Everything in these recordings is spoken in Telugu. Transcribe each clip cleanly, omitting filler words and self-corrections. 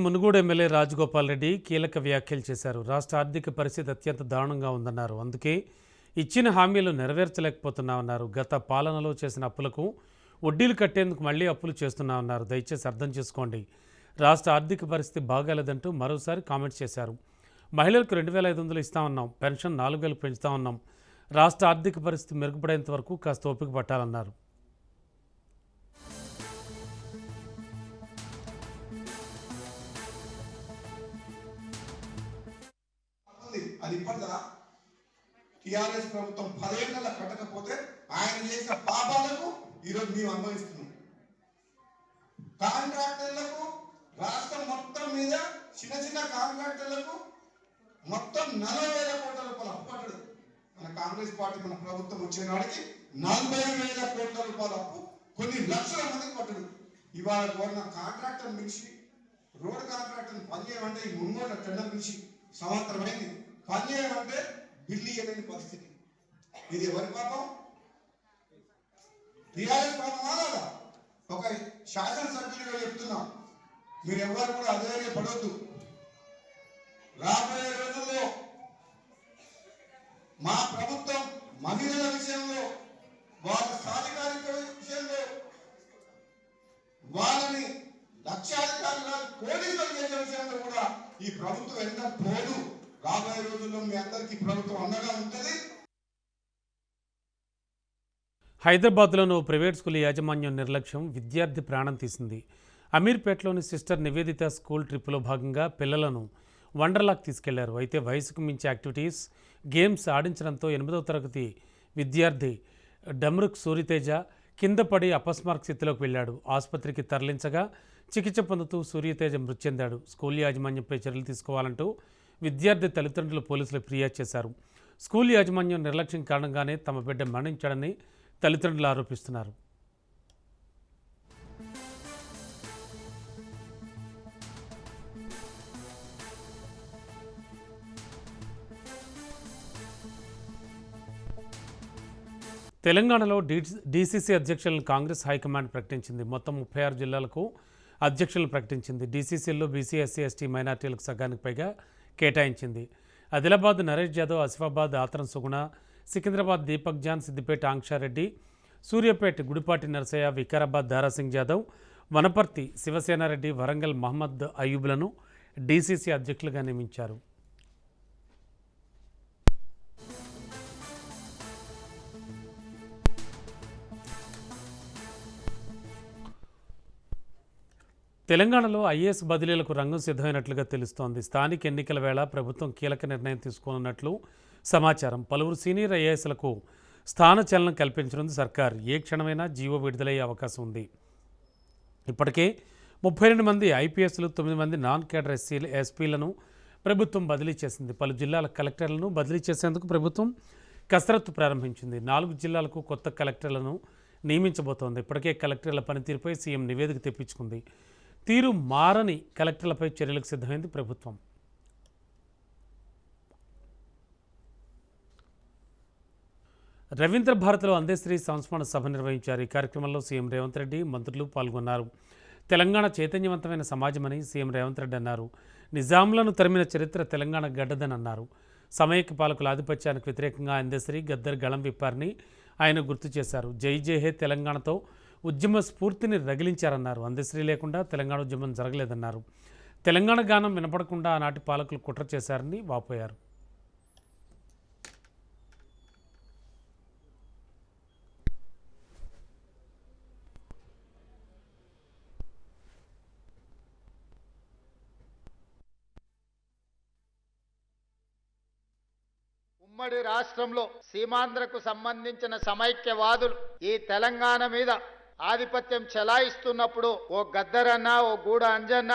మునుగోడు ఎమ్మెల్యే రాజగోపాల్ రెడ్డి కీలక వ్యాఖ్యలు చేశారు. రాష్ట్ర ఆర్థిక పరిస్థితి అత్యంత దారుణంగా ఉందన్నారు. అందుకే ఇచ్చిన హామీలు నెరవేర్చలేకపోతున్నామన్నారు. గత పాలనలో చేసిన అప్పులకు వడ్డీలు కట్టేందుకు మళ్లీ అప్పులు చేస్తున్నామన్నారు. దయచేసి అర్థం చేసుకోండి, రాష్ట్ర ఆర్థిక పరిస్థితి బాగాలేదంటూ మరోసారి కామెంట్స్ చేశారు. మహిళలకు 2,500 ఇస్తామన్నాం, పెన్షన్ 4,000 పెంచుతామన్నాం. రాష్ట్ర ఆర్థిక పరిస్థితి మెరుగుపడేంత వరకు కాస్త ఓపిక పట్టాలన్నారు. అది ఇప్పటిదా టిఆర్ఎస్ ప్రభుత్వం 10 ఏళ్ల కట్టకపోతే ఆయన చేసిన పాపాలకు ఈరోజు మేము అనుభవిస్తున్నాం. కాంట్రాక్టర్లకు రాష్ట్రం మొత్తం మీద చిన్న కాంట్రాక్టర్లకు మొత్తం 40,000 కోట్ల రూపాయలు అప్పు పడ్డది. మన కాంగ్రెస్ పార్టీ మన ప్రభుత్వం వచ్చిన నాటికి 40,000 కోట్ల రూపాయల అప్పు కొన్ని లక్షల మందికి పడ్డది. ఇవాళ కోరిన కాంట్రాక్టర్ నుంచి రోడ్ కాంట్రాక్టర్ పనిచేయమంటే ఈ మున్గోడ్ల టెండర్ నుంచి సంవత్సరం అయింది. పనిచేయమంటే బిల్లు ఇవ్వలేని పరిస్థితి. ఇది ఎవరి పాపం? టీఆర్ఎస్ పాపం కాదా? ఒక శాసనసభ్యులుగా చెప్తున్నాం, మీరు ఎవరు కూడా అదే పడవద్దు. రాబోయే రోజుల్లో మా ప్రభుత్వం మహిళల విషయంలో, వాళ్ళ సాధికారిక విషయంలో, వాళ్ళని లక్షాధికారులు పోలీసులు చేసే విషయంలో కూడా ఈ ప్రభుత్వం ఎంత పోదు. రాబోయే రోజుల్లో మీ అందరికీ ప్రభుత్వం అండగా ఉంటుంది. హైదరాబాద్లోని ప్రైవేట్ స్కూల్ యాజమాన్యం నిర్లక్ష్యం విద్యార్థి ప్రాణం తీసింది. అమీర్పేటలోని సిస్టర్ నివేదిత స్కూల్ ట్రిప్లో భాగంగా పిల్లలను వండర్లాక్ తీసుకెళ్లారు. అయితే వయసుకు మించి యాక్టివిటీస్, గేమ్స్ ఆడించడంతో 8వ తరగతి విద్యార్థి డమ్రుక్ సూర్యతేజ కింద పడి అపస్మారక స్థితిలోకి వెళ్లాడు. ఆసుపత్రికి తరలించగా చికిత్స పొందుతూ సూర్యతేజ మృతి చెందాడు. స్కూల్ యాజమాన్యంపై చర్యలు తీసుకోవాలంటూ విద్యార్థి తల్లిదండ్రులు పోలీసులకు ఫిర్యాదు చేశారు. స్కూల్ యాజమాన్యం నిర్లక్ష్యం కారణంగానే తమ బిడ్డ మరణించాడని తల్లిదండ్రులు ఆరోపిస్తున్నారు. తెలంగాణలో డీసీసీ అధ్యక్షులను కాంగ్రెస్ హైకమాండ్ ప్రకటించింది. మొత్తం 36 జిల్లాలకు అధ్యక్షులను ప్రకటించింది. డీసీసీల్లో బీసీ, ఎస్సీ, ఎస్టీ, మైనార్టీలకు సగానికి పైగా కేటాయించింది. ఆదిలాబాద్ నరేష్ యాదవ్, ఆసిఫాబాద్ ఆత్రం సుగుణ, సికింద్రాబాద్ దీపక్ జాన్, సిద్దిపేట ఆంక్షారెడ్డి, సూర్యాపేట గుడిపాటి నరసయ్య, వికారాబాద్ దారాసింగ్ యాదవ్, వనపర్తి శివసేనారెడ్డి, వరంగల్ మహమ్మద్ అయ్యూబ్లను డీసీసీ అధ్యక్షులుగా నియమించారు. తెలంగాణలో ఐఏఎస్ బదిలీలకు రంగం సిద్ధమైనట్లుగా తెలుస్తోంది. స్థానిక ఎన్నికల వేళ ప్రభుత్వం కీలక నిర్ణయం తీసుకోనున్నట్లు సమాచారం. పలువురు సీనియర్ ఐఏఎస్లకు స్థానచలనం కల్పించనుంది సర్కార్. ఏ క్షణమైనా జీవో విడుదలయ్యే అవకాశం ఉంది. ఇప్పటికే 32 మంది ఐపీఎస్లు, 9 మంది నాన్ కేడర్ ఎస్పీలను ప్రభుత్వం బదిలీ చేసింది. పలు జిల్లాల కలెక్టర్లను బదిలీ చేసేందుకు ప్రభుత్వం కసరత్తు ప్రారంభించింది. 4 జిల్లాలకు కొత్త కలెక్టర్లను నియమించబోతోంది. ఇప్పటికే కలెక్టర్ల పనితీరుపై సీఎం నివేదిక తెప్పించుకుంది. తీరు మారని కలెక్టర్లపై చర్యలకు సిద్ధమైంది ప్రభుత్వం. రవీంద్ర భారత్లో అందేశ్రీ సంస్మరణ సభ నిర్వహించారు. ఈ కార్యక్రమంలో సీఎం రేవంత్ రెడ్డి, మంత్రులు పాల్గొన్నారు. తెలంగాణ చైతన్యవంతమైన సమాజమని సీఎం రేవంత్ రెడ్డి అన్నారు. నిజాంలను తరిమిన చరిత్ర తెలంగాణ గడ్డదని అన్నారు. సమైక్య పాలకుల ఆధిపత్యానికి వ్యతిరేకంగా అందేశ్రీ, గద్దర్ గళం విప్పారని ఆయన గుర్తు చేశారు. జై జై హే తెలంగాణతో ఉద్యమ స్ఫూర్తిని రగిలించారన్నారు. అందశ్రీ లేకుండా తెలంగాణ ఉద్యమం జరగలేదన్నారు. తెలంగాణ గానం వినపడకుండా ఆనాటి పాలకులు కుట్ర చేశారని వాపోయారు. ఉమ్మడి రాష్ట్రంలో సీమాంధ్రకు సంబంధించిన సమైక్యవాదులు ఈ తెలంగాణ మీద ఆధిపత్యం చెలాయిస్తున్నప్పుడు ఓ గద్దరన్న, ఓ గూడ అంజన్న,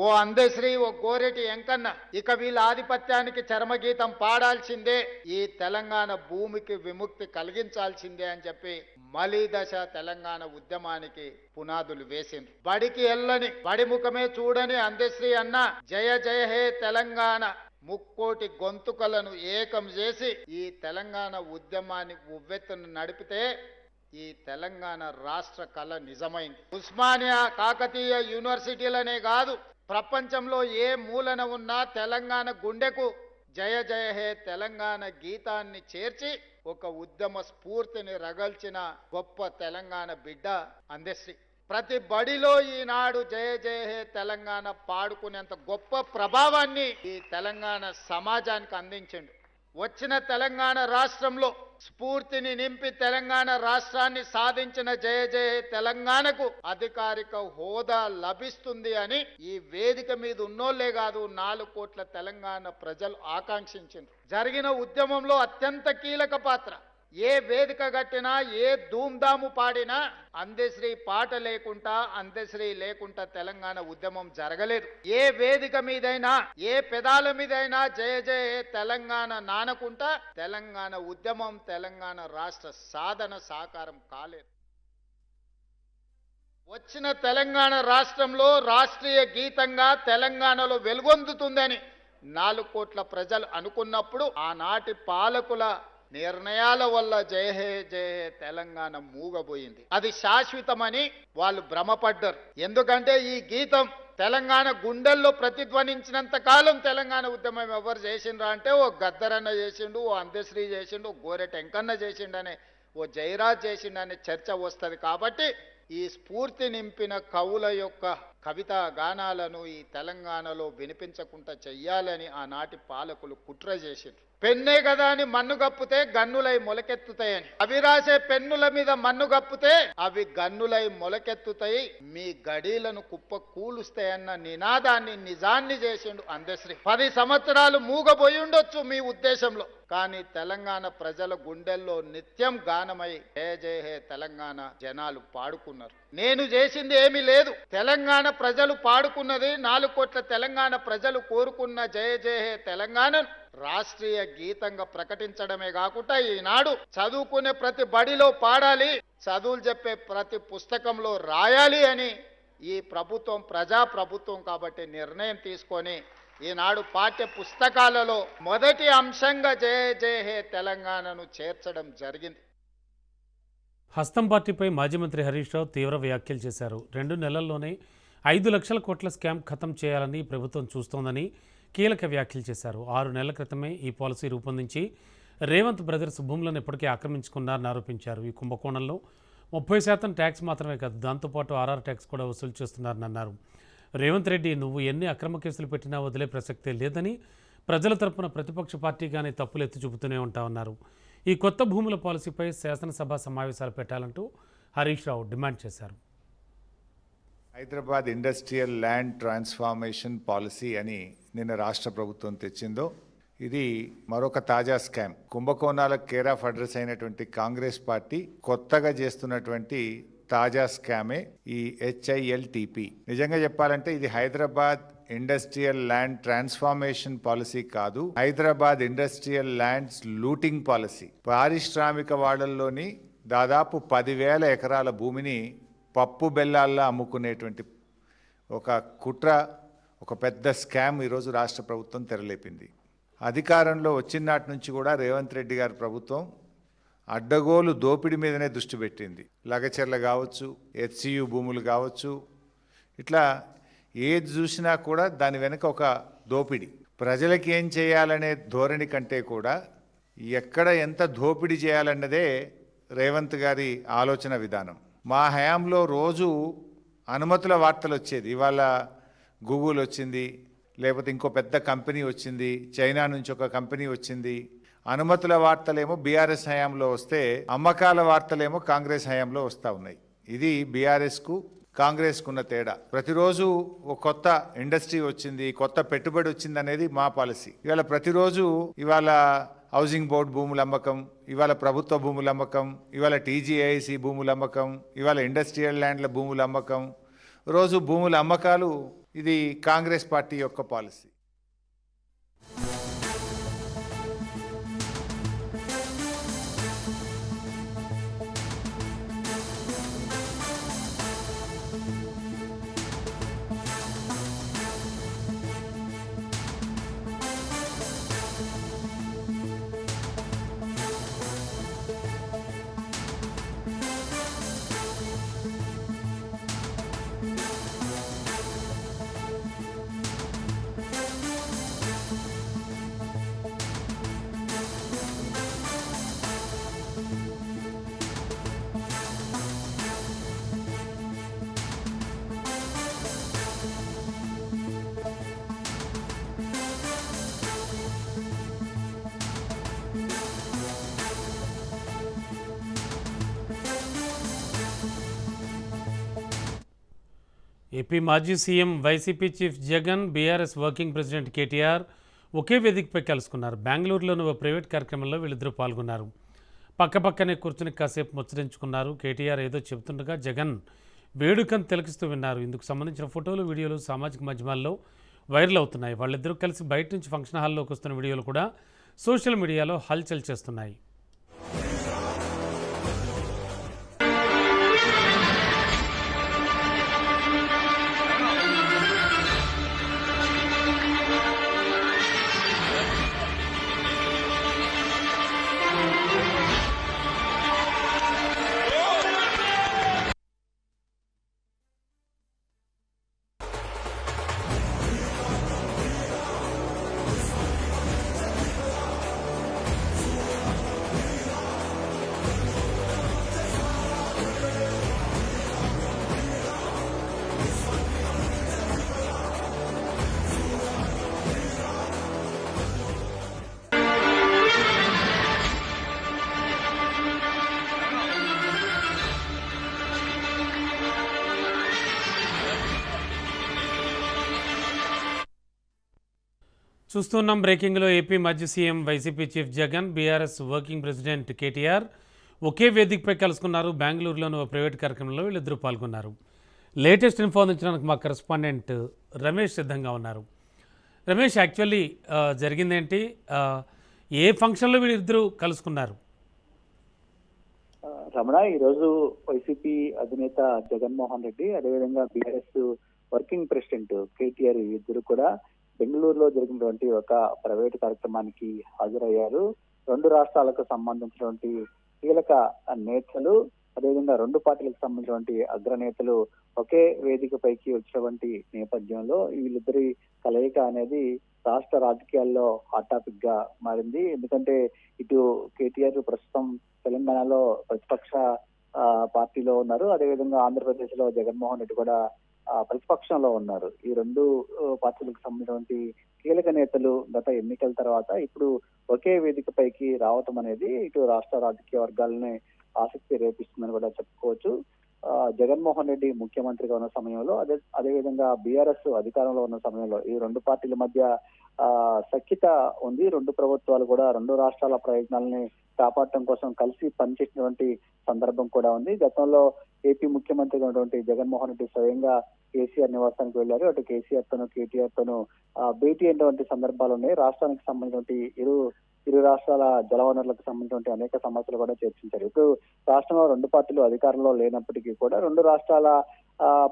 ఓ అందశ్రీ, ఓ గోరెటి ఎంకన్న ఇక వీళ్ళ ఆధిపత్యానికి చరమగీతం పాడాల్సిందే, ఈ తెలంగాణ భూమికి విముక్తి కలిగించాల్సిందే అని చెప్పి మలి దశ తెలంగాణ ఉద్యమానికి పునాదులు వేసింది. బడికి ఎల్లని, బడి ముఖమే చూడని అందశ్రీ అన్న జయ జయ హే తెలంగాణ ముక్కోటి గొంతుకలను ఏకం చేసి ఈ తెలంగాణ ఉద్యమాన్ని ఉవ్వెత్తును నడిపితే ఈ తెలంగాణ రాష్ట్ర కళ నిజమైంది. ఉస్మానియా, కాకతీయ యూనివర్సిటీలనే కాదు ప్రపంచంలో ఏ మూలన ఉన్నా తెలంగాణ గుండెకు జయ జయ హే తెలంగాణ గీతాన్ని చేర్చి ఒక ఉద్యమ స్ఫూర్తిని రగల్చిన గొప్ప తెలంగాణ బిడ్డ అందశ్రీ. ప్రతి బడిలో ఈనాడు జయ జయ హే తెలంగాణ పాడుకునేంత గొప్ప ప్రభావాన్ని ఈ తెలంగాణ సమాజానికి అందించిండు. వచ్చిన తెలంగాణ రాష్ట్రంలో స్ఫూర్తిని నింపి తెలంగాణ రాష్ట్రాన్ని సాధించిన జయ జయ హే తెలంగాణకు అధికారిక హోదా లభిస్తుంది అని ఈ వేదిక మీద ఉన్నోళ్లే కాదు 4 కోట్ల తెలంగాణ ప్రజలు ఆకాంక్షించారు. జరిగిన ఉద్యమంలో అత్యంత కీలక పాత్ర. ఏ వేదిక కట్టినా ఏ ధూమ్ధాము పాడినా అందశ్రీ పాట లేకుండా అందశ్రీ లేకుండా తెలంగాణ ఉద్యమం జరగలేదు. ఏ వేదిక మీదైనా ఏ పెదాల మీదైనా జయ జయ హే తెలంగాణ నానకుంటా తెలంగాణ ఉద్యమం తెలంగాణ రాష్ట్ర సాధన సాకారం కాలేదు. వచ్చిన తెలంగాణ రాష్ట్రంలో రాష్ట్రీయ గీతంగా తెలంగాణలో వెలుగొందుతుందని 4 కోట్ల ప్రజలు అనుకున్నప్పుడు ఆనాటి పాలకుల నిర్ణయాల వల్ల జయ హే తెలంగాణ మూగబోయింది. అది శాశ్వతమని వాళ్ళు భ్రమపడ్డారు. ఎందుకంటే ఈ గీతం తెలంగాణ గుండెల్లో ప్రతిధ్వనించినంత కాలం తెలంగాణ ఉద్యమం ఎవరు చేసిండ్రా అంటే ఓ గద్దరన్న చేసిండు, ఓ అందశ్రీ చేసిండు, ఓ గోరెట వెంకన్న చేసిండనే, ఓ జయరాజ్ చేసిండనే చర్చ వస్తుంది. కాబట్టి ఈ స్ఫూర్తి నింపిన కవుల యొక్క కవితా గానాలను ఈ తెలంగాణలో వినిపించకుండా చెయ్యాలని ఆనాటి పాలకులు కుట్ర చేసిండ్రు. పెన్నే కదా అని మన్ను గప్పుతే గన్నులై మొలకెత్తుతాయని. అవి రాసే పెన్నుల మీద మన్ను గప్పుతే అవి గన్నులై మొలకెత్తుతాయి, మీ గడీలను కుప్ప కూలుస్తాయన్న నినాదాన్ని నిజాన్ని చేసిండు అందశ్రీ. 10 సంవత్సరాలు మూగబోయి ఉండొచ్చు మీ ఉద్దేశంలో, కానీ తెలంగాణ ప్రజల గుండెల్లో నిత్యం గానమై జయ జయ హే తెలంగాణ జనాలు పాడుకున్నారు. నేను చేసింది ఏమీ లేదు. తెలంగాణ ప్రజలు పాడుకున్నది 4 కోట్ల తెలంగాణ ప్రజలు కోరుకున్న జయ జయ హే తెలంగాణను రాష్ట్రీయ గీతంగా ప్రకటించడమే కాకుండా ఈనాడు చదువుకునే ప్రతి బడిలో పాడాలి, చదువులు చెప్పే ప్రతి పుస్తకంలో రాయాలి అని ఈ ప్రభుత్వం ప్రజా ప్రభుత్వం కాబట్టి నిర్ణయం తీసుకొని ఈనాడు పాఠ్య పుస్తకాలలో మొదటి అంశంగా జయ జయ హే తెలంగాణను చేర్చడం జరిగింది. హస్తం పార్టీపై మాజీ మంత్రి హరీష్ రావు తీవ్ర వ్యాఖ్యలు చేశారు. 2 నెలల్లోనే 5 లక్షల కోట్ల స్కామ్ ఖతం చేయాలని ప్రభుత్వం చూస్తోందని కీలక వ్యాఖ్యలు చేశారు. 6 నెలల క్రితమే ఈ పాలసీ రూపొందించి రేవంత్ బ్రదర్స్ భూములను ఇప్పటికే ఆక్రమించుకున్నారని ఆరోపించారు. ఈ కుంభకోణంలో 30% ట్యాక్స్ మాత్రమే కాదు, దాంతోపాటు ఆర్ఆర్ ట్యాక్స్ కూడా వసూలు చేస్తున్నారని అన్నారు. రేవంత్ రెడ్డి, నువ్వు ఎన్ని అక్రమ కేసులు పెట్టినా వదిలే ప్రసక్తే లేదని, ప్రజల తరపున ప్రతిపక్ష పార్టీగానే తప్పులు ఎత్తి చూపుతూనే ఉంటామన్నారు. ఈ కొత్త భూముల పాలసీపై శాసనసభ సమావేశాలు పెట్టాలంటూ హరీష్ రావు డిమాండ్ చేశారు. Hyderabad industrial land transformation policy అని నిన్న రాష్ట్ర ప్రభుత్వం తెచ్చిందో ఇది మరొక తాజా స్కామ్. కుంభకోణాలకు కేర్ ఆఫ్ అడ్రస్ అయినటువంటి కాంగ్రెస్ పార్టీ కొత్తగా చేస్తున్నటువంటి తాజా స్కామే ఈ HILTP. నిజంగా చెప్పాలంటే ఇది Hyderabad industrial land transformation policy కాదు, Hyderabad industrial lands looting policy. పారిశ్రామిక వాడల్లోని దాదాపు 10,000 ఎకరాల భూమిని పప్పు బెల్లాల్లో అమ్ముకునేటువంటి ఒక కుట్ర, ఒక పెద్ద స్కామ్ ఈరోజు రాష్ట్ర ప్రభుత్వం తెరలేపింది. అధికారంలో వచ్చిన నాటి నుంచి కూడా రేవంత్ రెడ్డి గారి ప్రభుత్వం అడ్డగోలు దోపిడీ మీదనే దృష్టి పెట్టింది. లగచెర్ల కావచ్చు, HCU భూములు కావచ్చు, ఇట్లా ఏది చూసినా కూడా దాని వెనుక ఒక దోపిడీ. ప్రజలకి ఏం చేయాలనే ధోరణి కంటే కూడా ఎక్కడ ఎంత దోపిడీ చేయాలన్నదే రేవంత్ గారి ఆలోచన విధానం. మా హయాంలో రోజు అనుమతుల వార్తలు వచ్చేది. ఇవాళ గూగుల్ వచ్చింది, లేకపోతే ఇంకో పెద్ద కంపెనీ వచ్చింది, చైనా నుంచి ఒక కంపెనీ వచ్చింది. అనుమతుల వార్తలేమో బీఆర్ఎస్ హయాంలో వస్తే, అమ్మకాల వార్తలేమో కాంగ్రెస్ హయాంలో వస్తూ ఉన్నాయి. ఇది బీఆర్ఎస్కు కాంగ్రెస్కు ఉన్న తేడా. ప్రతిరోజు ఒక కొత్త ఇండస్ట్రీ వచ్చింది, కొత్త పెట్టుబడి వచ్చింది అనేది మా పాలసీ. ఇవాళ ప్రతిరోజు ఇవాళ హౌసింగ్ బోర్డు భూముల అమ్మకం, ఇవాళ ప్రభుత్వ భూముల అమ్మకం, ఇవాళ TGIC భూముల అమ్మకం, ఇవాళ ఇండస్ట్రియల్ ల్యాండ్ల భూముల అమ్మకం, రోజు భూముల అమ్మకాలు. ఇది కాంగ్రెస్ పార్టీ యొక్క పాలసీ. ఏపీ మాజీ CM YCP chief Jagan, BRS working president KTR ఒకే వేదికపై కలుసుకున్నారు. బెంగళూరులోని ఓ ప్రైవేట్ కార్యక్రమంలో వీళ్ళిద్దరూ పాల్గొన్నారు. పక్కపక్కనే కూర్చుని కాసేపు ముచ్చరించుకున్నారు. కేటీఆర్ ఏదో చెబుతుండగా జగన్ వేడుకను తిలకిస్తూ విన్నారు. ఇందుకు సంబంధించిన ఫోటోలు, వీడియోలు సామాజిక మాధ్యమాల్లో వైరల్ అవుతున్నాయి. వాళ్ళిద్దరూ కలిసి బయట నుంచి ఫంక్షన్ హాల్లోకి వస్తున్న వీడియోలు కూడా సోషల్ మీడియాలో హల్చల్ చేస్తున్నాయి. చూస్తున్నాం బ్రేకింగ్లో. ఏపీ మాజీ CM YCP chief Jagan, BRS working president KTR ఒకే వేదికపై కలుసుకున్నారు. బెంగళూరులోని ఓ ప్రైవేట్ కార్యక్రమంలో వీళ్ళిద్దరూ పాల్గొన్నారు. లేటెస్ట్ ఇన్ఫో అందించడానికి మా కరెస్పాండెంట్ రమేష్ సిద్ధంగా ఉన్నారు. రమేష్, యాక్చువల్లీ జరిగిందేంటి? ఏ ఫంక్షన్లో వీళ్ళిద్దరూ కలుసుకున్నారు? రమణ, ఈరోజు వైసీపీ అధినేత జగన్మోహన్ రెడ్డి, అదేవిధంగా బీఆర్ఎస్ వర్కింగ్ ప్రెసిడెంట్ కేటీఆర్ ఇద్దరు కూడా బెంగళూరులో జరిగినటువంటి ఒక ప్రైవేట్ కార్యక్రమానికి హాజరయ్యారు. రెండు రాష్ట్రాలకు సంబంధించినటువంటి కీలక నేతలు, అదేవిధంగా రెండు పార్టీలకు సంబంధించినటువంటి అగ్రనేతలు ఒకే వేదిక పైకి వచ్చినటువంటి నేపథ్యంలో వీళ్ళిద్దరి కలయిక అనేది రాష్ట్ర రాజకీయాల్లో హాట్ టాపిక్ గా మారింది. ఎందుకంటే ఇటు కేటీఆర్ ప్రస్తుతం తెలంగాణలో ప్రతిపక్ష పార్టీలో ఉన్నారు, అదేవిధంగా ఆంధ్రప్రదేశ్ లో జగన్మోహన్ రెడ్డి కూడా ప్రతిపక్షంలో ఉన్నారు. ఈ రెండు పార్టీలకు సంబంధించినటువంటి కీలక నేతలు గత ఎన్నికల తర్వాత ఇప్పుడు ఒకే వేదిక పైకి రావటం అనేది ఇటు రాష్ట్ర రాజకీయ వర్గాలని ఆసక్తి రేపిస్తుందని కూడా చెప్పుకోవచ్చు. జగన్మోహన్ రెడ్డి ముఖ్యమంత్రిగా ఉన్న సమయంలో, అదేవిధంగా బీఆర్ఎస్ అధికారంలో ఉన్న సమయంలో ఈ రెండు పార్టీల మధ్య సఖ్యత ఉంది. రెండు ప్రభుత్వాలు కూడా రెండు రాష్ట్రాల ప్రయోజనాలని కాపాడటం కోసం కలిసి పనిచేసినటువంటి సందర్భం కూడా ఉంది. గతంలో ఏపీ ముఖ్యమంత్రిగా ఉన్నటువంటి జగన్మోహన్ రెడ్డి స్వయంగా కేసీఆర్ నివాసానికి వెళ్లారు. అటు కేసీఆర్ తోనూ కేటీఆర్ తోనూ భేటీ అయినటువంటి సందర్భాలు ఉన్నాయి. రాష్ట్రానికి సంబంధించినటువంటి ఇరు రాష్ట్రాల జలవనరులకు సంబంధించిన అనేక సమస్యలు కూడా చర్చించారు. ఇప్పుడు రాష్ట్రంలో రెండు పార్టీలు అధికారంలో లేనప్పటికీ కూడా రెండు రాష్ట్రాల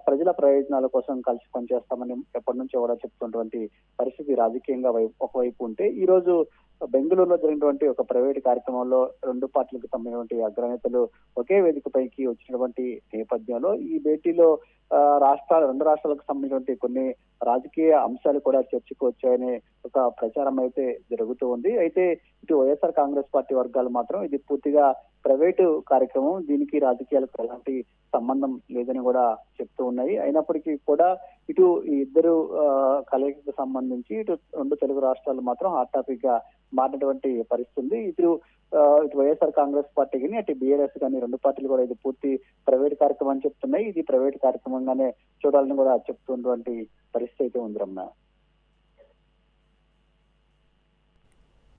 ప్రజల ప్రయోజనాల కోసం కలిసి పనిచేస్తామని ఎప్పటి నుంచో కూడా చెప్తున్నటువంటి పరిస్థితి రాజకీయంగా ఒకవైపు ఉంటే, ఈ రోజు బెంగళూరులో జరిగినటువంటి ఒక ప్రైవేట్ కార్యక్రమంలో రెండు పార్టీలకు సంబంధించినటువంటి అగ్రనేతలు ఒకే వేదిక పైకి వచ్చినటువంటి నేపథ్యంలో ఈ భేటీలో రెండు రాష్ట్రాలకు సంబంధించినటువంటి కొన్ని రాజకీయ అంశాలు కూడా చర్చకు వచ్చాయనే ఒక ప్రచారం అయితే జరుగుతూ ఉంది. అయితే ఇటు వైఎస్ఆర్ కాంగ్రెస్ పార్టీ వర్గాలు మాత్రం ఇది పూర్తిగా ప్రైవేటు కార్యక్రమం, దీనికి రాజకీయాలకు ఎలాంటి సంబంధం లేదని కూడా చెప్తూ ఉన్నాయి. అయినప్పటికీ కూడా ఇటు ఈ ఇద్దరు కలయికకు సంబంధించి ఇటు రెండు తెలుగు రాష్ట్రాలు మాత్రం హాట్ టాపిక్ గా మారినటువంటి పరిస్థితి ఉంది. ఇటు వైఎస్ఆర్ కాంగ్రెస్ పార్టీ కానీ అటు బీఆర్ఎస్ కానీ రెండు పార్టీలు కూడా ఇది పూర్తి ప్రైవేట్ కార్యక్రమం అని చెప్తున్నాయి. ఇది ప్రైవేట్ కార్యక్రమంగానే చూడాలని కూడా చెప్తున్నటువంటి పరిస్థితి అయితే ఉంది. రమణ,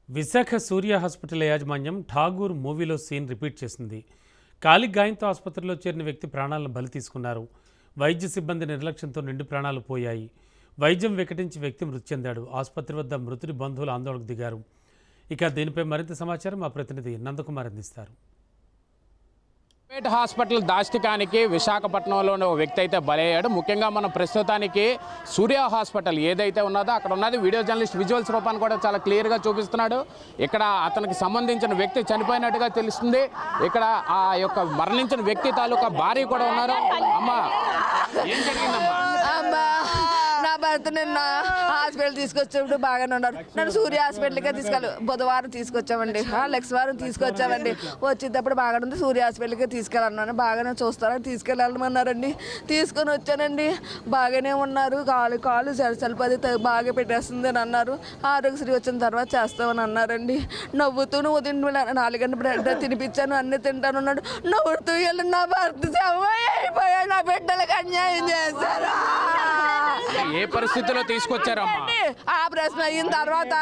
విశాఖ సూర్య హాస్పిటల్ యాజమాన్యం ఠాగూర్ మూవీలో సీన్ రిపీట్ చేసింది. కాలి గాయంతో ఆసుపత్రిలో చేరిన వ్యక్తి ప్రాణాలను బలి తీసుకున్నారు. వైద్య సిబ్బంది నిర్లక్ష్యంతో నిండు ప్రాణాలు పోయాయి. వైద్యం వికటించి వ్యక్తి మృతి చెందాడు. ఆసుపత్రి వద్ద మృతుడి బంధువులు ఆందోళనకు దిగారు. ఇక దీనిపై మరింత సమాచారం మా ప్రతినిధి నందకుమార్ అందిస్తారు. ప్రైవేట్ హాస్పిటల్ దాష్టికానికి విశాఖపట్నంలోని ఒక వ్యక్తి అయితే బలయ్యాడు. ముఖ్యంగా మనం ప్రస్తుతానికి సూర్య హాస్పిటల్ ఏదైతే ఉన్నదో అక్కడ ఉన్నది వీడియో జర్నలిస్ట్ విజువల్స్ రూపాన్ని కూడా చాలా క్లియర్గా చూపిస్తున్నాడు. ఇక్కడ అతనికి సంబంధించిన వ్యక్తి చనిపోయినట్టుగా తెలుస్తుంది. ఇక్కడ ఆ యొక్క మరణించిన వ్యక్తి తాలూకా భార్య కూడా ఉన్నారు. అమ్మా, ఏం జరిగిందమ్మా? నా భర్త నిన్న హాస్పిటల్ తీసుకొచ్చినప్పుడు బాగానే ఉన్నారు. నన్ను సూర్య హాస్పిటల్కే బుధవారం తీసుకొచ్చామండి, నెక్స్ట్ వారం తీసుకొచ్చామండి. వచ్చేటప్పుడు బాగానే ఉంది, సూర్య హాస్పిటల్కే తీసుకెళ్ళాను. బాగానే చూస్తారని తీసుకెళ్ళాలన్నారండి. తీసుకొని వచ్చానండి, బాగానే ఉన్నారు. కాలు చలిపది బాగా పెట్టేస్తుంది అని అన్నారు. ఆరోగ్యశ్రీ వచ్చిన తర్వాత చేస్తామని అన్నారండి. నవ్వుతూనే ఉదయం 4 గంటల బ్రెడ్ తినిపించాను, అన్నీ తింటాను అన్నాడు. నవ్వుతూ వెళ్ళి నా భర్త అయిపోయాడు, నా బిడ్డలకు అన్యాయం చేశారు. ఏ పరిస్థితిలో తీసుకొచ్చారమ్మా? ఆపరేషన్ అయిన తర్వాత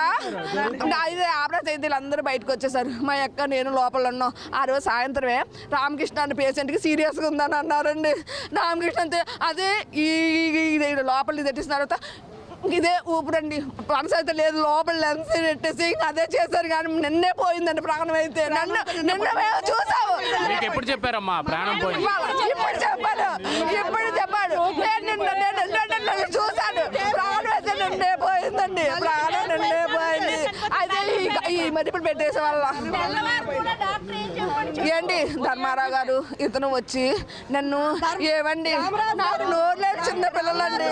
ఆపరేషన్ అయితే వీళ్ళందరూ బయటకు వచ్చేసారు. మా అక్క నేను లోపల ఉన్నాం. ఆ రోజు సాయంత్రమే రామకృష్ణ అనే పేషెంట్కి సీరియస్గా ఉందని అన్నారండి. రామకృష్ణ అంతే అదే ఈ లోపల తెట్టిన తర్వాత ఇదే ఊపిరండి, మనసు అయితే లేదు, లోపల లెన్స్ పెట్టేసి అదే చేశారు. కానీ నిన్నే పోయిందండి ప్రాణం అయితే. నిన్న చూసాము. ఎప్పుడు చెప్పారమ్మా ప్రాణం పోయింది? ఇప్పుడు చెప్పాడు నేను చూసాను. ప్రాణం అయితే నిన్నే పోయిందండి, ప్రాణం నిన్నే పోయింది. అయితే ఈ మరిపులు పెట్టేసే వాళ్ళ ఏంటి ధర్మారావు గారు ఇతను వచ్చి నన్ను ఏమండి నాకు నోరు లేదు, చిన్న పిల్లలండి,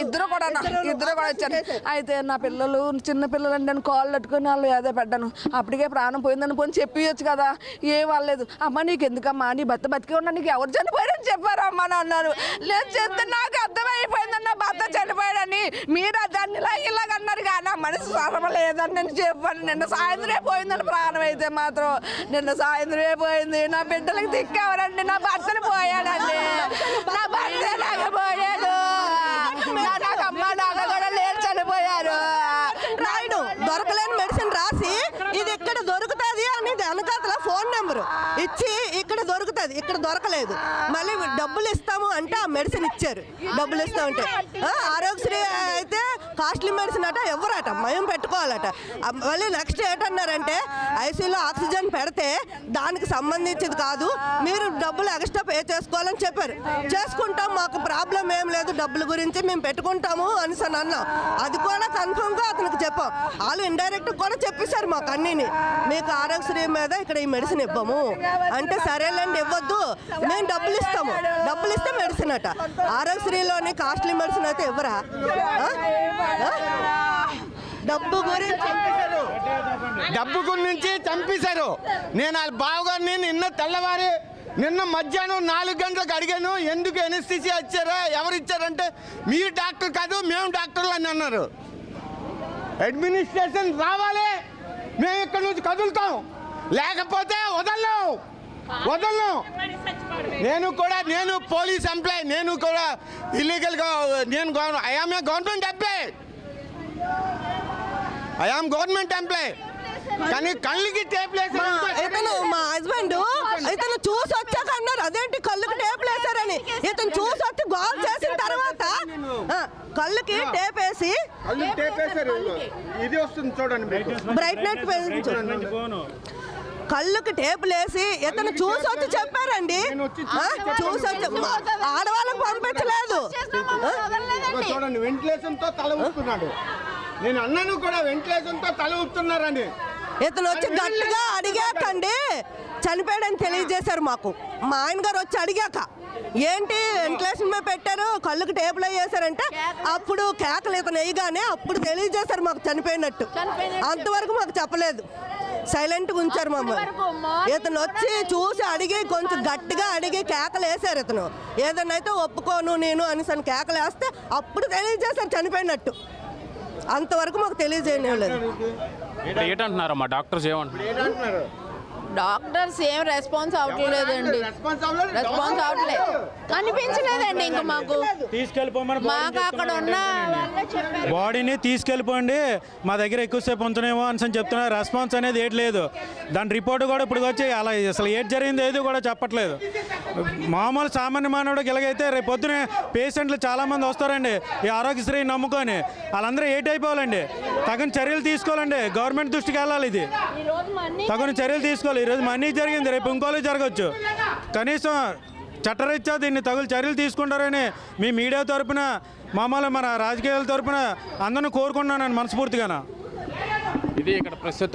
ఇద్దరు కూడా వచ్చారు. అయితే నా పిల్లలు చిన్న పిల్లలండి, నేను కాళ్ళు కట్టుకుని వాళ్ళు ఏదో పెట్టాను. అప్పటికే ప్రాణం పోయిందని పోయి చెప్పియొచ్చు కదా, ఏం వాళ్ళలేదు. అమ్మ నీకు ఎందుకమ్మా, నీ భర్త బతికే ఉన్నా, నీకు ఎవరు చనిపోయారని చెప్పారు అమ్మ అని అన్నారు. లేదు చెప్తే నాకు అర్థమైపోయిందన్న భర్త చనిపోయాడని. మీరు దాన్ని ఇలాగ అన్నారు కానీ నా మనసు సరమలేదని నేను చెప్పాను. నిన్న సాయంత్రమే పోయిందని ప్రాణం అయితే మాత్రం నిన్న సాయంత్రమే పోయింది. నా బిడ్డలకు దిక్కెవరండి, నా భర్తను పోయాడండి, నా భర్త పోయాడు, నాకు అమ్మ నాన్న కూడా లేరు, చనిపోయారు. రాయుడు దొరకలేని మెడిసిన్ రాసి ఇది ఇక్కడ దొరుకుతుంది అని వెనకాతల ఫోన్ నెంబరు ఇచ్చి ఇక్కడ దొరుకుతుంది, ఇక్కడ దొరకలేదు, మళ్ళీ డబ్బులు ఇస్తాము అంటే ఆ మెడిసిన్ ఇచ్చారు. డబ్బులు ఇస్తామంటే ఆరోగ్యశ్రీ అయితే కాస్ట్లీ మెడిసిన్ అట ఎవరట మేము పెట్టుకోవాలట. మళ్ళీ నెక్స్ట్ ఏంటన్నారంటే ఐసీయూలో ఆక్సిజన్ పెడితే దానికి సంబంధించింది కాదు, మీరు డబ్బులు ఎక్స్ట్రా పే చేసుకోవాలని చెప్పారు. చేసుకుంటాం, మాకు ప్రాబ్లం ఏం లేదు, డబ్బుల గురించి మేము పెట్టుకుంటాము అని అన్నాం. అది కూడా కన్ఫర్మ్గా అతనికి చెప్పాం. వాళ్ళు ఇండైరెక్ట్ కూడా చెప్పేశారు మాకు అన్నీని, మీకు ఆరోగ్యశ్రీ మీద ఇక్కడ ఈ మెడిసిన్ ఇవ్వము అంటే సరేలేండి ఇవ్వద్దు, మేము డబ్బులు ఇస్తాము, డబ్బులు ఇస్తే మెడిసిన్ అట. ఆరోగ్యశ్రీలోని కాస్ట్లీ మెడిసిన్ అయితే ఇవ్వరా? డబ్బు గురించి చంపేశారు. నేను వాళ్ళ బావగారిని నిన్న మధ్యాహ్నం 4 గంటలకు అడిగాను, ఎందుకు ఎనస్థీసియా ఇచ్చారా, ఎవరు ఇచ్చారంటే మీరు డాక్టర్ కాదు మేము డాక్టర్లు అని అన్నారు. అడ్మినిస్ట్రేషన్ రావాలి, మేము ఇక్కడ నుంచి కదులుతాం, లేకపోతే వదలను. నేను పోలీస్ ఎంప్లాయ్, నేను కూడా ఇల్లీగల్గా గవర్నమెంట్ ఎంప్లాయ్ కానీ కళ్ళకి టేప్లేసి ఇతను మా హస్బెండ్ ఇతను చూసి వచ్చాక అన్నారు అదేంటి కళ్ళకి టేపులు వేసారని. ఇతను చూసి వచ్చి గోల్ చేసిన తర్వాత కళ్ళకి టేప్ వేసి ఇది వస్తుంది చూడండి, బ్రైట్నెస్ కళ్ళకి టేపులు వేసి ఇతను చూసి వచ్చి చెప్పారండి. చూసి వచ్చి ఆడవాళ్ళకి పంపించలేదు. చూడండి వెంటిలేషన్ తో తల ఊపుతున్నాడు. నేను అన్నను కూడా వెంటిలేషన్ తో తల ఊపుతున్నారని. ఇతను వచ్చి గట్టిగా అడిగాకండి చనిపోయాడని తెలియజేశారు మాకు. మా ఆయన గారు వచ్చి అడిగాక ఏంటి వెంటిలేషన్ మీద పెట్టారు, కళ్ళకి టేపులు వేసారంటే అప్పుడు కేకలు ఇతను వేయగానే అప్పుడు తెలియజేశారు మాకు చనిపోయినట్టు. అంతవరకు మాకు చెప్పలేదు, సైలెంట్గా ఉంచారు మమ్మల్ని. ఇతను వచ్చి చూసి అడిగి కొంచెం గట్టిగా అడిగి కేకలు వేసారు. ఇతను ఏదన్నా అయితే ఒప్పుకోను నేను అనేసి కేకలు వేస్తే అప్పుడు తెలియజేశారు చనిపోయినట్టు. అంతవరకు మాకు తెలియజేయలేదు. ఏంటంటున్నారమ్మా డాక్టర్స్? ఏమంటున్నారు? డాక్టర్స్ ఏం రెస్పాన్స్ అవ్వట్లేదండి, రెస్పాన్స్ అవ్వట్లేదు, కనిపించలేదండి. ఇంకా మాకు అక్కడ ఉన్న బాడీని తీసుకెళ్ళిపోండి, మా దగ్గర ఎక్కువసేపు ఉంచునేమో అని చెప్తున్నారు. రెస్పాన్స్ అనేది ఏది లేదు. దాని రిపోర్ట్ కూడా ఇప్పుడు వచ్చి అలా అసలు ఏది జరిగింది ఏది కూడా చెప్పట్లేదు. మామూలు సామాన్య మానవుడికి ఇలాగైతే రేపు పొద్దునే పేషెంట్లు చాలామంది వస్తారండి ఈ ఆరోగ్యశ్రీ నమ్ముకొని. వాళ్ళందరూ ఏట్ అయిపోవాలండి. తగిన చర్యలు తీసుకోవాలండి, గవర్నమెంట్ దృష్టికి వెళ్ళాలి. ఇది తగిన చర్యలు తీసుకోవాలి. ఈరోజు మనీ జరిగింది, రేపు ఇంకోలే జరగచ్చు. కనీసం చట్టరీత్యా దీన్ని తగులు చర్యలు తీసుకుంటారని మీ మీడియా తరపున మామూలు మన రాజకీయాల తరపున అందరిని కోరుకున్నాను మనస్ఫూర్తిగా. ఇది ఇక్కడ ప్రస్తుత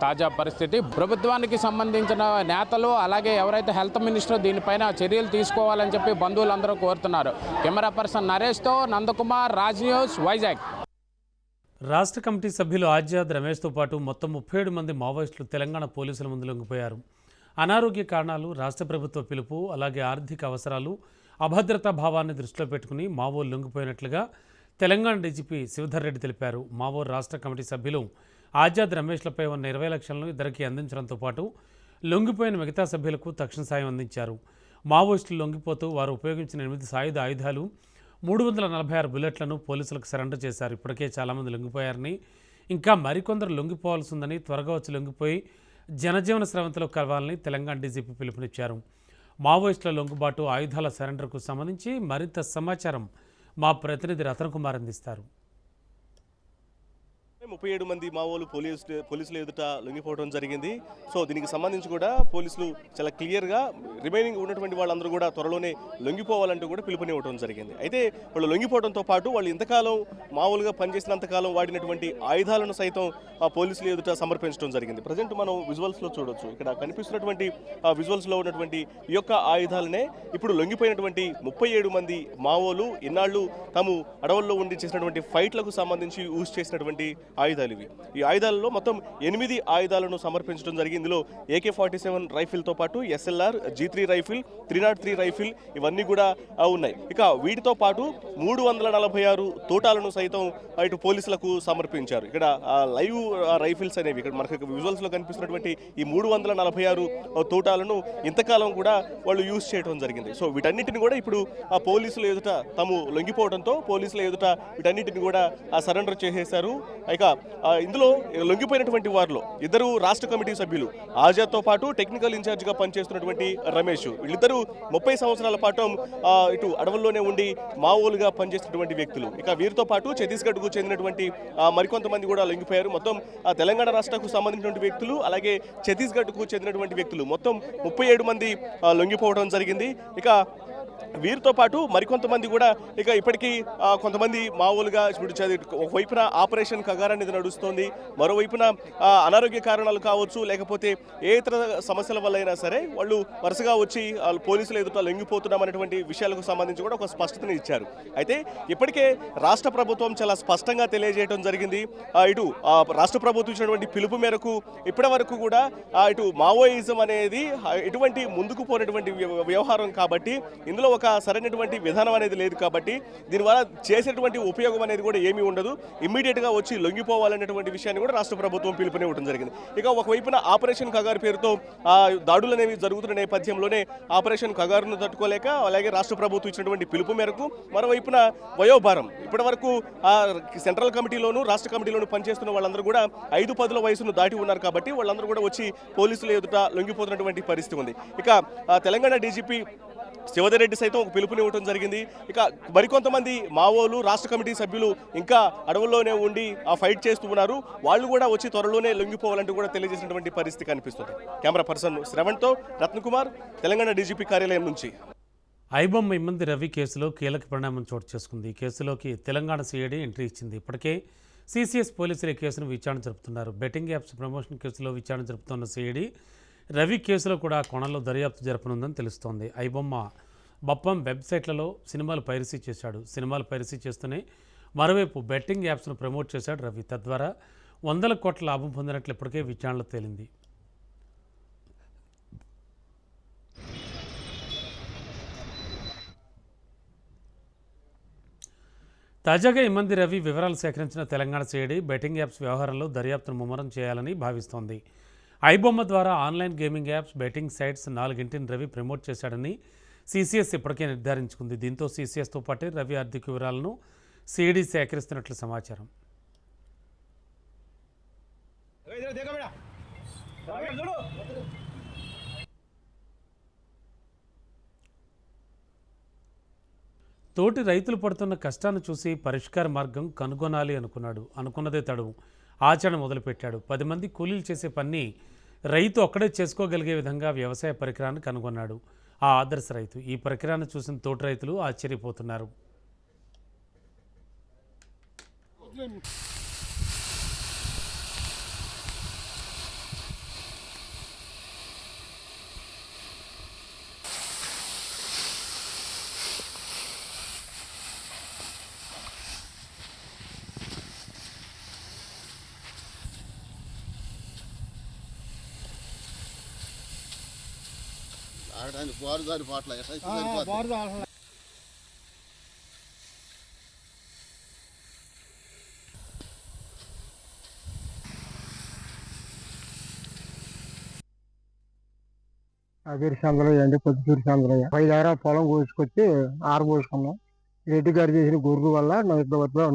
తాజా పరిస్థితి. ప్రభుత్వానికి సంబంధించిన నేతలు అలాగే ఎవరైతే హెల్త్ మినిస్టర్ దీనిపైన చర్యలు తీసుకోవాలని చెప్పి బంధువులందరూ కోరుతున్నారు. కెమెరా పర్సన్ నరేష్తో నందకుమార్, రాజ్ న్యూస్, వైజాగ్. రాష్ట్ర కమిటీ సభ్యులు ఆజాద్ రమేష్తో పాటు మొత్తం 37 మంది మావోయిస్టులు తెలంగాణ పోలీసుల ముందు లొంగిపోయారు. అనారోగ్య కారణాలు, రాష్ట్ర ప్రభుత్వ పిలుపు, అలాగే ఆర్థిక అవసరాలు, అభద్రతా భావాన్ని దృష్టిలో పెట్టుకుని మావోలు లొంగిపోయినట్లుగా తెలంగాణ డీజీపీ శివధర్ రెడ్డి తెలిపారు. మావో రాష్ట్ర కమిటీ సభ్యులు ఆజాద్ రమేష్లపై ఉన్న 20 లక్షలను ఇద్దరికి అందించడంతో పాటు లొంగిపోయిన మిగతా సభ్యులకు తక్షణ సాయం అందించారు. మావోయిస్టులు లొంగిపోతూ వారు ఉపయోగించిన 8 సాయుధ ఆయుధాలు, 346 బుల్లెట్లను పోలీసులకు సరెండర్ చేశారు. ఇప్పటికే చాలామంది లొంగిపోయారని, ఇంకా మరికొందరు లొంగిపోవాల్సి ఉందని, త్వరగా వచ్చి లొంగిపోయి జనజీవన స్రవంతిలో కలవాలని తెలంగాణ డీజీపీ పిలుపునిచ్చారు. మావోయిస్టుల లొంగుబాటు, ఆయుధాల సరెండర్కు సంబంధించి మరింత సమాచారం మా ప్రతినిధి రతన్ కుమార్ అందిస్తారు. 37 మంది మావోలు పోలీసులు ఎదుట లొంగిపోవడం జరిగింది. సో దీనికి సంబంధించి కూడా పోలీసులు చాలా క్లియర్గా రిమైనింగ్ ఉన్నటువంటి వాళ్ళందరూ కూడా త్వరలోనే లొంగిపోవాలంటూ కూడా పిలుపునివ్వడం జరిగింది. అయితే వాళ్ళు లొంగిపోవడంతో పాటు వాళ్ళు ఇంతకాలం మామూలుగా పనిచేసినంతకాలం వాడినటువంటి ఆయుధాలను సైతం పోలీసులు ఎదుట సమర్పించడం జరిగింది. ప్రజెంట్ మనం విజువల్స్లో చూడొచ్చు. ఇక్కడ కనిపిస్తున్నటువంటి విజువల్స్లో ఉన్నటువంటి ఈ యొక్క ఆయుధాలనే ఇప్పుడు లొంగిపోయినటువంటి 37 మంది మావోలు ఇన్నాళ్ళు తాము అడవుల్లో ఉండి చేసినటువంటి ఫైట్లకు సంబంధించి యూజ్ చేసినటువంటి ఆయుధాలు ఇవి. ఈ ఆయుధాలలో మొత్తం 8 ఆయుధాలను సమర్పించడం జరిగింది. ఇందులో AK-47 రైఫిల్తో పాటు SLR, G3 రైఫిల్, 303 రైఫిల్ ఇవన్నీ కూడా ఉన్నాయి. ఇక వీటితో పాటు 346 తోటాలను సైతం ఇటు పోలీసులకు సమర్పించారు. ఇక్కడ లైవ్ రైఫిల్స్ అనేవి ఇక్కడ మనకు విజువల్స్లో కనిపిస్తున్నటువంటి ఈ 346 తోటాలను ఇంతకాలం కూడా వాళ్ళు యూజ్ చేయడం జరిగింది. సో వీటన్నిటిని కూడా ఇప్పుడు పోలీసుల ఎదుట తాము లొంగిపోవడంతో పోలీసుల ఎదుట వీటన్నిటిని కూడా సరెండర్ చేసేశారు. ఇక ఇందులో లొంగిపోయినటువంటి వారిలో 2 రాష్ట్ర కమిటీ సభ్యులు ఆజాద్తో పాటు టెక్నికల్ ఇన్ఛార్జిగా పనిచేస్తున్నటువంటి రమేష్, వీళ్ళిద్దరూ 30 సంవత్సరాల పాటు ఇటు అడవుల్లోనే ఉండి మావోలుగా పనిచేస్తున్నటువంటి వ్యక్తులు. ఇక వీరితో పాటు ఛత్తీస్గఢ్కు చెందినటువంటి మరికొంతమంది కూడా లొంగిపోయారు. మొత్తం తెలంగాణ రాష్ట్రకు సంబంధించినటువంటి వ్యక్తులు అలాగే ఛత్తీస్గఢ్కు చెందినటువంటి వ్యక్తులు మొత్తం 37 మంది లొంగిపోవడం జరిగింది. ఇక వీరితో పాటు మరికొంతమంది కూడా ఇక ఇప్పటికీ కొంతమంది మామూలుగా ఒకవైపున ఆపరేషన్ కగార్ అనేది నడుస్తోంది, మరోవైపున అనారోగ్య కారణాలు కావచ్చు లేకపోతే ఏ ఇతర సమస్యల వల్ల అయినా సరే వాళ్ళు వరుసగా వచ్చి పోలీసులు ఎదుట లొంగిపోతున్నామనేటువంటి విషయాలకు సంబంధించి కూడా ఒక స్పష్టతను ఇచ్చారు. అయితే ఇప్పటికే రాష్ట్ర ప్రభుత్వం చాలా స్పష్టంగా తెలియజేయడం జరిగింది. ఇటు రాష్ట్ర ప్రభుత్వం ఇచ్చినటువంటి పిలుపు మేరకు ఇప్పటి వరకు కూడా ఇటు మావోయిజం అనేది ఎటువంటి ముందుకు పోయినటువంటి వ్యవహారం కాబట్టి ఇందులో ఒక సరైనటువంటి విధానం అనేది లేదు కాబట్టి దీనివల్ల చేసేటువంటి ఉపయోగం అనేది కూడా ఏమీ ఉండదు. ఇమ్మీడియట్గా వచ్చి లొంగిపోవాలనేటువంటి విషయాన్ని కూడా రాష్ట్ర ప్రభుత్వం పిలుపునివ్వడం జరిగింది. ఇక ఒకవైపున ఆపరేషన్ కగారు పేరుతో దాడులు అనేవి జరుగుతున్న నేపథ్యంలోనే ఆపరేషన్ కగారును తట్టుకోలేక అలాగే రాష్ట్ర ప్రభుత్వం ఇచ్చినటువంటి పిలుపు మేరకు మరోవైపున వయోభారం ఇప్పటి వరకు సెంట్రల్ కమిటీలోను రాష్ట్ర కమిటీలోను పనిచేస్తున్న వాళ్ళందరూ కూడా 5-10 వయసును దాటి ఉన్నారు కాబట్టి వాళ్ళందరూ కూడా వచ్చి పోలీసుల ఎదుట లొంగిపోతున్నటువంటి పరిస్థితి ఉంది. ఇక తెలంగాణ డీజీపీ శివధర్ రెడ్డి సైతం ఒక పిలుపునివ్వడం జరిగింది. ఇక మరికొంతమంది మావోలు రాష్ట్ర కమిటీ సభ్యులు ఇంకా అడవుల్లోనే ఉండి ఫైట్ చేస్తూ ఉన్నారు. వాళ్ళు కూడా వచ్చి త్వరలోనే లొంగిపోవాలంటూ కూడా తెలియజేసినటువంటి పరిస్థితి కనిపిస్తుంది. కెమెరా పర్సన్ శ్రవణ్తో రత్న కుమార్, తెలంగాణ డీజీపీ కార్యాలయం నుంచి. ఐబొమ్మ ఇమ్మంది రవి కేసులో కీలక పరిణామం చోటు చేసుకుంది. ఈ కేసులోకి తెలంగాణ సిఐడి ఎంట్రీ ఇచ్చింది. ఇప్పటికే సిసిఎస్ పోలీసులు ఈ కేసును విచారణ జరుపుతున్నారు. బెట్టింగ్ యాప్స్ ప్రమోషన్ కేసులో విచారణ జరుపుతున్న సిఐడి రవి కేసులో కూడా కోణంలో దర్యాప్తు జరపనుందని తెలుస్తోంది. ఐబొమ్మ బప్పం వెబ్సైట్లలో సినిమాలు పైరసీ చేశాడు. సినిమాలు పైరసీ చేస్తూనే మరోవైపు బెట్టింగ్ యాప్స్ను ప్రమోట్ చేశాడు రవి. తద్వారా 100 కోట్ల లాభం పొందినట్లు ఇప్పటికే విచారణలో తేలింది. తాజాగా ఇమ్మంది రవి వివరాలు సేకరించిన తెలంగాణ సిఐడి బెట్టింగ్ యాప్స్ వ్యవహారంలో దర్యాప్తును ముమ్మరం చేయాలని భావిస్తోంది. ఐబొమ్మ ద్వారా online gaming apps, betting sites 4 Ravi promote చేశాడని సిసిఎస్ ఇప్పటికే నిర్ధారించుకుంది. దీంతో సిసిఎస్తో పాటు రవి ఆర్థిక వివరాలను సిఐడి సేకరిస్తున్నట్లు సమాచారం. తోటి రైతులు పడుతున్న కష్టాన్ని చూసి పరిష్కార మార్గం కనుగొనాలి అనుకున్నాడు. అనుకున్నదే తడువు ఆచరణ మొదలుపెట్టాడు. 10 మంది కూలీలు చేసే పని రైతు ఒక్కడే చేసుకోగలిగే విధంగా వ్యవసాయ పరికరాన్ని కనుగొన్నాడు. ఆ ఆదర్శ రైతు. ఈ పరికరాన్ని చూసిన తోటి రైతులు ఆశ్చర్యపోతున్నారు. నా పేరు చంద్రయ్య అండి, పొద్దుటూరు చంద్రయ్య. 5 ఎకరాల పొలం కోసుకొచ్చి ఆరబోసుకున్నాం. రెడ్డి గారు చేసిన గొర్రె వల్ల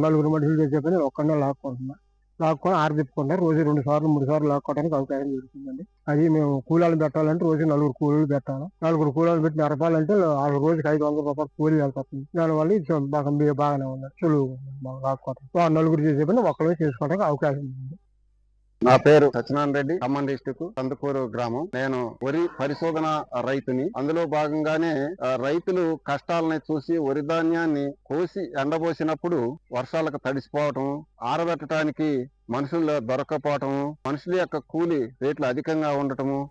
నలుగురు మనుషులు చేసే పని ఒక్కనే లాక్కొని ఆరబెట్టుకుంటారు. రోజు 2 సార్లు 3 సార్లు లాక్కోవడానికి అవకాశం జరుగుతుందండి. అది మేము కూలీలు పెట్టాలంటే రోజు 4 కూలీలు పెట్టాలి. 4 కూలీలు పెట్టి నరపాలంటే ఆ రోజుకి 500 రూపాయలు కూలీ వెళ్తుంది. దానివల్ల ఇది బాగానే ఉంది, సులువు లాక్కోవడం. 4 చేసే పని ఒక్కరే చేసుకోవడానికి అవకాశం ఉంది. నా పేరు సత్యనారాయణ రెడ్డి, ఖమ్మం డిస్టిక్ కందుకూరు గ్రామం. నేను వరి పరిశోధన రైతుని. అందులో భాగంగానే రైతులు కష్టాలని చూసి వరి ధాన్యాన్ని కోసి ఎండబోసినప్పుడు వర్షాలకు తడిసిపోవటం, ఆరబెట్టడానికి మనుషులు దొరకపోవటం, మనుషుల యొక్క కూలి రేట్లు అధికంగా ఉండటము,